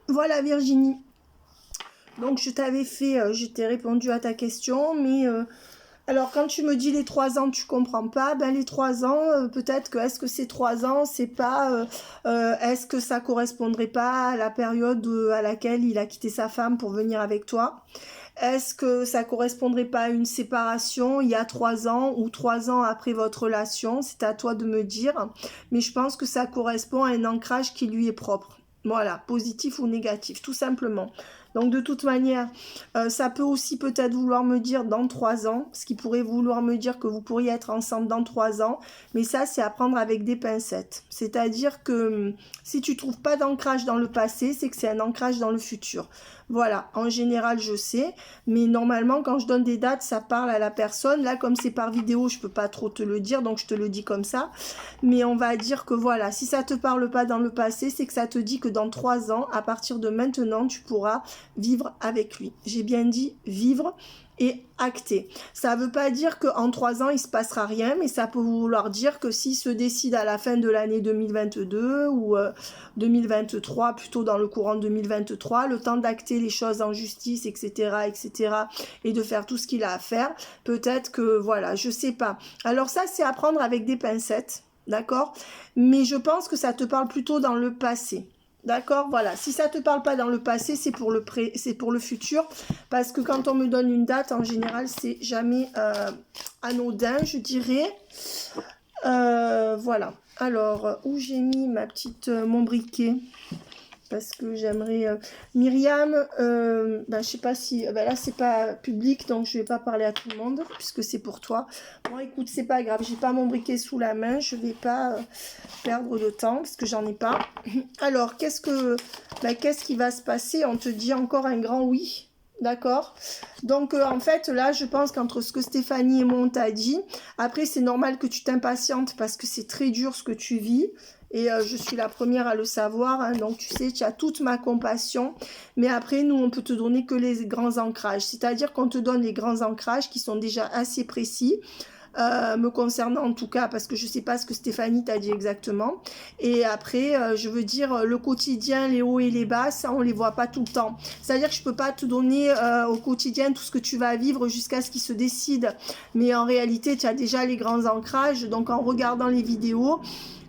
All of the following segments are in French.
Voilà Virginie. Donc je t'avais fait, je t'ai répondu à ta question, mais alors quand tu me dis les 3 ans, tu comprends pas, ben les 3 ans, peut-être que est-ce que ces 3 ans, c'est pas, est-ce que ça correspondrait pas à la période à laquelle il a quitté sa femme pour venir avec toi? Est-ce que ça correspondrait pas à une séparation il y a 3 ans ou 3 ans après votre relation? C'est à toi de me dire, mais je pense que ça correspond à un ancrage qui lui est propre. Voilà, positif ou négatif, tout simplement. Donc de toute manière, ça peut aussi peut-être vouloir me dire dans 3 ans, ce qui pourrait vouloir me dire que vous pourriez être ensemble dans 3 ans, mais ça c'est à prendre avec des pincettes. C'est-à-dire que si tu trouves pas d'ancrage dans le passé, c'est que c'est un ancrage dans le futur. Voilà, en général je sais, mais normalement quand je donne des dates, ça parle à la personne. Là comme c'est par vidéo, je peux pas trop te le dire, donc je te le dis comme ça. Mais on va dire que voilà, si ça te parle pas dans le passé, c'est que ça te dit que dans 3 ans, à partir de maintenant, tu pourras vivre avec lui. J'ai bien dit vivre et acter. Ça ne veut pas dire qu'en 3 ans, il se passera rien, mais ça peut vouloir dire que s'il se décide à la fin de l'année 2022 ou 2023, plutôt dans le courant 2023, le temps d'acter les choses en justice, etc., etc., et de faire tout ce qu'il a à faire, peut-être que, voilà, je sais pas. Alors ça, c'est à prendre avec des pincettes, d'accord? Mais je pense que ça te parle plutôt dans le passé. D'accord, voilà. Si ça te parle pas dans le passé, c'est pour le futur, parce que quand on me donne une date, en général, c'est jamais anodin, je dirais. Voilà. Alors, où j'ai mis ma petite mon briquet, parce que j'aimerais Myriam, je sais pas si là c'est pas public, donc je vais pas parler à tout le monde puisque c'est pour toi. Bon écoute, c'est pas grave, j'ai pas mon briquet sous la main, je vais pas perdre de temps parce que j'en ai pas. Alors qu'est-ce qui va se passer? On te dit encore un grand oui. D'accord. Donc en fait là je pense qu'entre ce que Stéphanie et moi on t'a dit, après c'est normal que tu t'impatientes parce que c'est très dur ce que tu vis. Et je suis la première à le savoir, hein, donc tu sais, tu as toute ma compassion. Mais après, nous, on peut te donner que les grands ancrages. C'est-à-dire qu'on te donne les grands ancrages qui sont déjà assez précis. Me concernant en tout cas, parce que je sais pas ce que Stéphanie t'a dit exactement. Et après, je veux dire, le quotidien, les hauts et les bas, ça, on les voit pas tout le temps. C'est-à-dire que je peux pas te donner au quotidien tout ce que tu vas vivre jusqu'à ce qu'il se décide. Mais en réalité, tu as déjà les grands ancrages. Donc, en regardant les vidéos,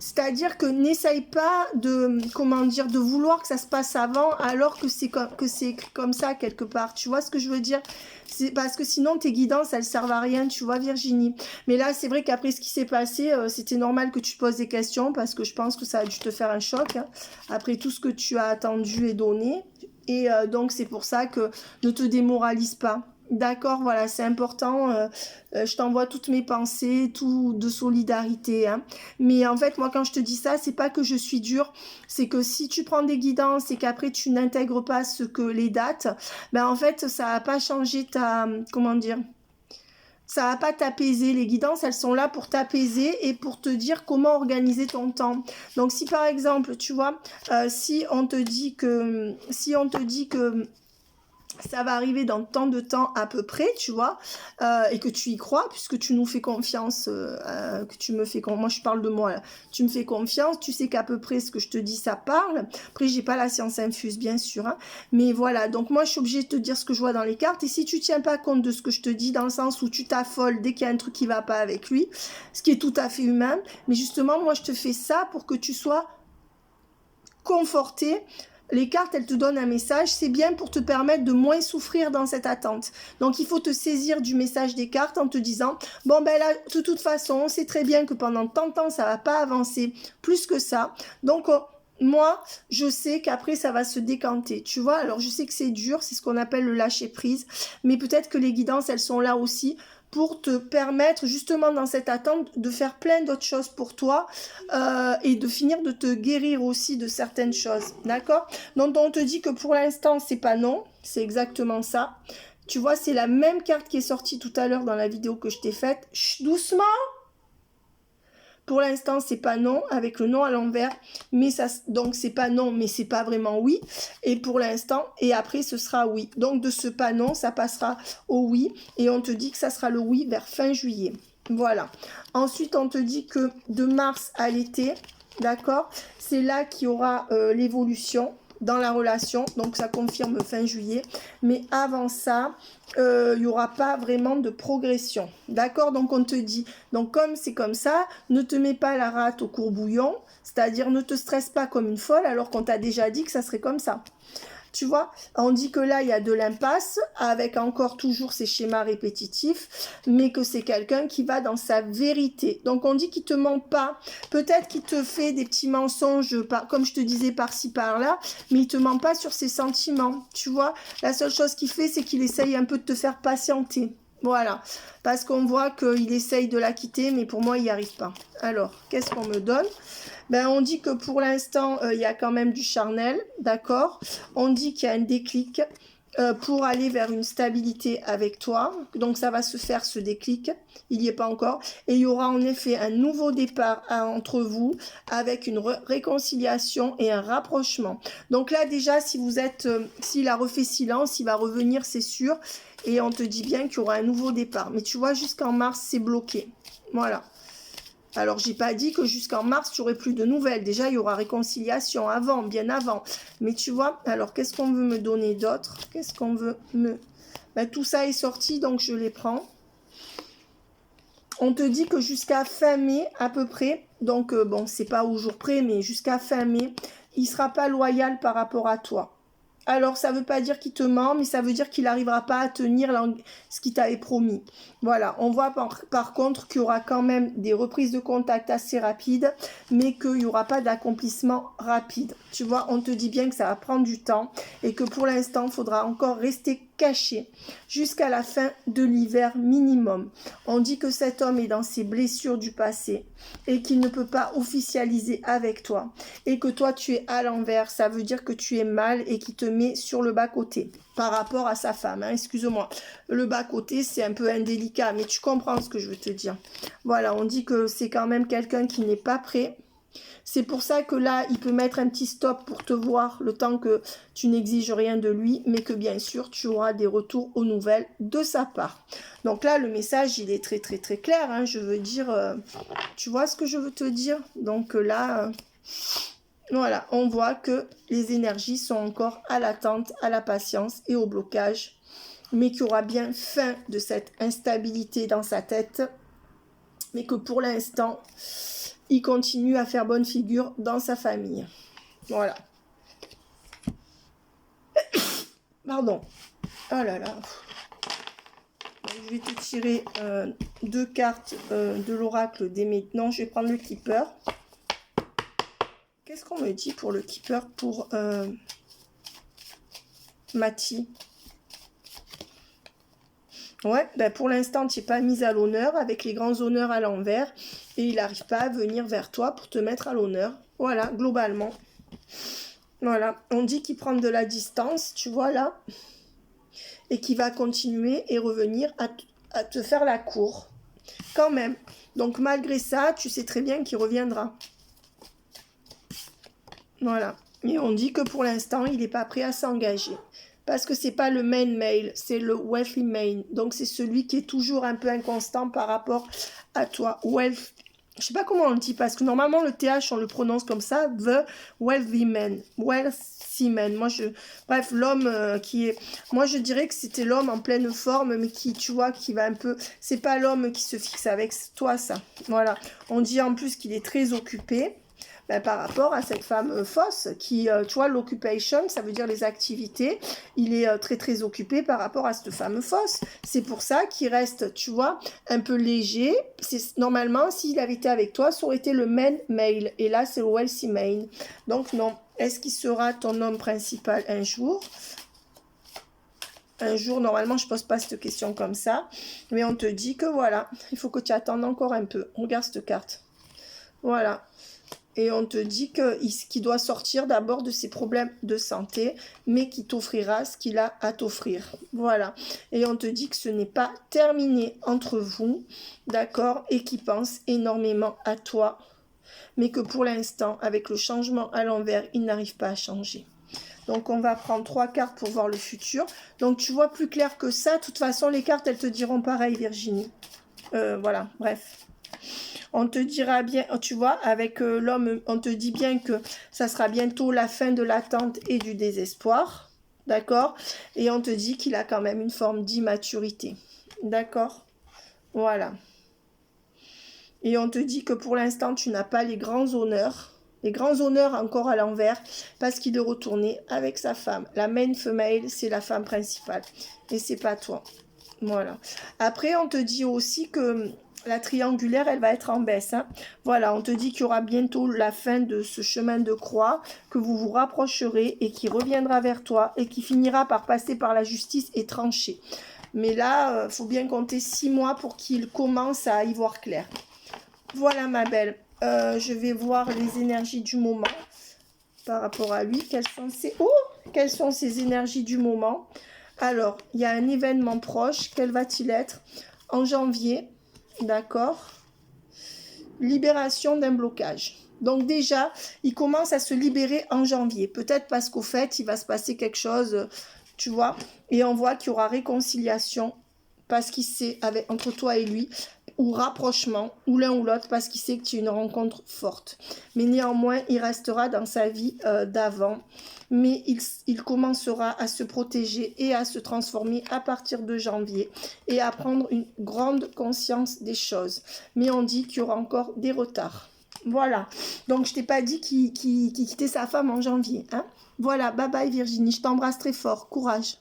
c'est-à-dire que n'essaye pas de vouloir que ça se passe avant alors que c'est comme ça quelque part. Tu vois ce que je veux dire? C'est parce que sinon tes guidances elles servent à rien, tu vois Virginie. Mais là c'est vrai qu'après ce qui s'est passé, c'était normal que tu te poses des questions parce que je pense que ça a dû te faire un choc, hein, après tout ce que tu as attendu et donné. Et donc c'est pour ça que ne te démoralise pas. D'accord, voilà, c'est important. Je t'envoie toutes mes pensées, tout de solidarité, hein. Mais en fait, moi, quand je te dis ça, c'est pas que je suis dure. C'est que si tu prends des guidances et qu'après tu n'intègres pas ce que les dates, ben en fait, ça va pas changer comment dire, ça va pas t'apaiser. Les guidances, elles sont là pour t'apaiser et pour te dire comment organiser ton temps. Donc, si par exemple, tu vois, si on te dit que ça va arriver dans tant de temps à peu près, tu vois, et que tu y crois, puisque tu nous fais confiance, que tu me fais confiance, moi je parle de moi, là. Tu me fais confiance, tu sais qu'à peu près ce que je te dis, ça parle. Après, j'ai pas la science infuse, bien sûr, hein, mais voilà, donc moi je suis obligée de te dire ce que je vois dans les cartes, et si tu tiens pas compte de ce que je te dis, dans le sens où tu t'affoles dès qu'il y a un truc qui va pas avec lui, ce qui est tout à fait humain, mais justement, moi je te fais ça pour que tu sois conforté. Les cartes, elles te donnent un message, c'est bien pour te permettre de moins souffrir dans cette attente. Donc, il faut te saisir du message des cartes en te disant, bon, ben là, de toute façon, on sait très bien que pendant tant de temps, ça va pas avancer plus que ça. Donc, moi, je sais qu'après, ça va se décanter. Tu vois, alors je sais que c'est dur, c'est ce qu'on appelle le lâcher prise, mais peut-être que les guidances, elles sont là aussi pour te permettre justement dans cette attente de faire plein d'autres choses pour toi et de finir de te guérir aussi de certaines choses, d'accord? Donc on te dit que pour l'instant c'est pas non, c'est exactement ça. Tu vois, c'est la même carte qui est sortie tout à l'heure dans la vidéo que je t'ai faite. Chut, doucement. Pour l'instant, c'est pas non, avec le non à l'envers, mais ça, donc c'est pas non, mais c'est pas vraiment oui. Et pour l'instant, et après, ce sera oui. Donc de ce pas non, ça passera au oui, et on te dit que ça sera le oui vers fin juillet. Voilà. Ensuite, on te dit que de mars à l'été, d'accord, c'est là qu'il y aura l'évolution. dans la relation, donc ça confirme fin juillet. Mais avant ça, il n'y aura pas vraiment de progression. D'accord? Donc on te dit, donc comme c'est comme ça, ne te mets pas la rate au courbouillon, c'est-à-dire ne te stresse pas comme une folle alors qu'on t'a déjà dit que ça serait comme ça. Tu vois, on dit que là, il y a de l'impasse, avec encore toujours ces schémas répétitifs, mais que c'est quelqu'un qui va dans sa vérité. Donc, on dit qu'il te ment pas. Peut-être qu'il te fait des petits mensonges, comme je te disais, par-ci, par-là, mais il te ment pas sur ses sentiments. Tu vois, la seule chose qu'il fait, c'est qu'il essaye un peu de te faire patienter. Voilà, parce qu'on voit qu'il essaye de la quitter, mais pour moi, il n'y arrive pas. Alors, qu'est-ce qu'on me donne? Ben, on dit que pour l'instant, il y a quand même du charnel, d'accord? On dit qu'il y a un déclic pour aller vers une stabilité avec toi. Donc, ça va se faire, ce déclic. Il n'y est pas encore. Et il y aura en effet un nouveau départ entre vous avec une réconciliation et un rapprochement. Donc là, déjà, si vous êtes, s'il a refait silence, il va revenir, c'est sûr. Et on te dit bien qu'il y aura un nouveau départ. Mais tu vois, jusqu'en mars, c'est bloqué. Voilà. Alors, j'ai pas dit que jusqu'en mars, tu n'aurais plus de nouvelles. Déjà, il y aura réconciliation avant, bien avant. Mais tu vois, alors, qu'est-ce qu'on veut me donner d'autre? Qu'est-ce qu'on veut me... Ben, tout ça est sorti, donc je les prends. On te dit que jusqu'à fin mai, à peu près, donc, bon, c'est pas au jour près, mais jusqu'à fin mai, il sera pas loyal par rapport à toi. Alors, ça ne veut pas dire qu'il te ment, mais ça veut dire qu'il n'arrivera pas à tenir ce qu'il t'avait promis. Voilà, on voit par contre qu'il y aura quand même des reprises de contact assez rapides, mais qu'il n'y aura pas d'accomplissement rapide. Tu vois, on te dit bien que ça va prendre du temps et que pour l'instant, il faudra encore rester caché jusqu'à la fin de l'hiver minimum. On dit que cet homme est dans ses blessures du passé et qu'il ne peut pas officialiser avec toi et que toi tu es à l'envers, ça veut dire que tu es mal et qu'il te met sur le bas-côté par rapport à sa femme, hein, excuse-moi. Le bas-côté c'est un peu indélicat mais tu comprends ce que je veux te dire. Voilà, on dit que c'est quand même quelqu'un qui n'est pas prêt. C'est pour ça que là, il peut mettre un petit stop pour te voir le temps que tu n'exiges rien de lui, mais que bien sûr, tu auras des retours aux nouvelles de sa part. Donc là, le message, il est très, très, très clair. Hein, je veux dire, tu vois ce que je veux te dire? Donc là, voilà, on voit que les énergies sont encore à l'attente, à la patience et au blocage, mais qu'il y aura bien fin de cette instabilité dans sa tête, mais que pour l'instant... il continue à faire bonne figure dans sa famille. Voilà. Pardon. Oh là là. Je vais te tirer 2 cartes de l'oracle des médiums. Non, je vais prendre le keeper. Qu'est-ce qu'on me dit pour le keeper pour Mathie? Ouais, ben pour l'instant, tu n'es pas mise à l'honneur avec les grands honneurs à l'envers et il n'arrive pas à venir vers toi pour te mettre à l'honneur. Voilà, globalement. Voilà, on dit qu'il prend de la distance, tu vois là, et qu'il va continuer et revenir à te faire la cour. Quand même. Donc malgré ça, tu sais très bien qu'il reviendra. Voilà. Et on dit que pour l'instant, il n'est pas prêt à s'engager. Parce que c'est pas le main male, c'est le wealthy main. Donc c'est celui qui est toujours un peu inconstant par rapport à toi. Wealth, je sais pas comment on le dit, parce que normalement le TH on le prononce comme ça, the wealthy man. Wealthy man. Bref, l'homme qui est... Moi je dirais que c'était l'homme en pleine forme, mais qui, tu vois, qui va un peu... C'est pas l'homme qui se fixe avec toi, ça. Voilà. On dit en plus qu'il est très occupé. Ben, par rapport à cette femme fausse qui, tu vois, l'occupation, ça veut dire les activités, il est très très occupé par rapport à cette femme fausse. C'est pour ça qu'il reste, tu vois, un peu léger. Normalement, s'il avait été avec toi, ça aurait été le main male, et là, c'est le wealthy main. Donc non, est-ce qu'il sera ton homme principal un jour? Un jour, normalement, je ne pose pas cette question comme ça, mais on te dit que voilà, il faut que tu attendes encore un peu. Regarde cette carte. Voilà. Et on te dit qu'il doit sortir d'abord de ses problèmes de santé, mais qu'il t'offrira ce qu'il a à t'offrir. Voilà. Et on te dit que ce n'est pas terminé entre vous, d'accord, et qu'il pense énormément à toi, mais que pour l'instant, avec le changement à l'envers, il n'arrive pas à changer. Donc, on va prendre 3 cartes pour voir le futur. Donc, tu vois plus clair que ça. De toute façon, les cartes, elles te diront pareil, Virginie. Voilà, bref. On te dira bien, tu vois, avec l'homme, on te dit bien que ça sera bientôt la fin de l'attente et du désespoir. D'accord? Et on te dit qu'il a quand même une forme d'immaturité. D'accord? Voilà. Et on te dit que pour l'instant, tu n'as pas les grands honneurs. Les grands honneurs encore à l'envers, parce qu'il est retourné avec sa femme. La main female, c'est la femme principale. Et c'est pas toi. Voilà. Après, on te dit aussi que la triangulaire, elle va être en baisse. Hein. Voilà, on te dit qu'il y aura bientôt la fin de ce chemin de croix, que vous vous rapprocherez et qui reviendra vers toi et qui finira par passer par la justice et trancher. Mais là, faut bien compter 6 mois pour qu'il commence à y voir clair. Voilà ma belle, je vais voir les énergies du moment par rapport à lui. Quelles sont ces énergies du moment? Alors, il y a un événement proche. Quel va-t-il être? En janvier, d'accord. Libération d'un blocage. Donc déjà, il commence à se libérer en janvier. Peut-être parce qu'au fait, il va se passer quelque chose, tu vois. Et on voit qu'il y aura réconciliation parce qu'il sait, entre toi et lui, ou rapprochement, ou l'un ou l'autre, parce qu'il sait que tu es une rencontre forte. Mais néanmoins, il restera dans sa vie d'avant. Mais il commencera à se protéger et à se transformer à partir de janvier et à prendre une grande conscience des choses. Mais on dit qu'il y aura encore des retards. Voilà. Donc, je t'ai pas dit qu'il quittait sa femme en janvier. Hein. Voilà. Bye bye Virginie. Je t'embrasse très fort. Courage.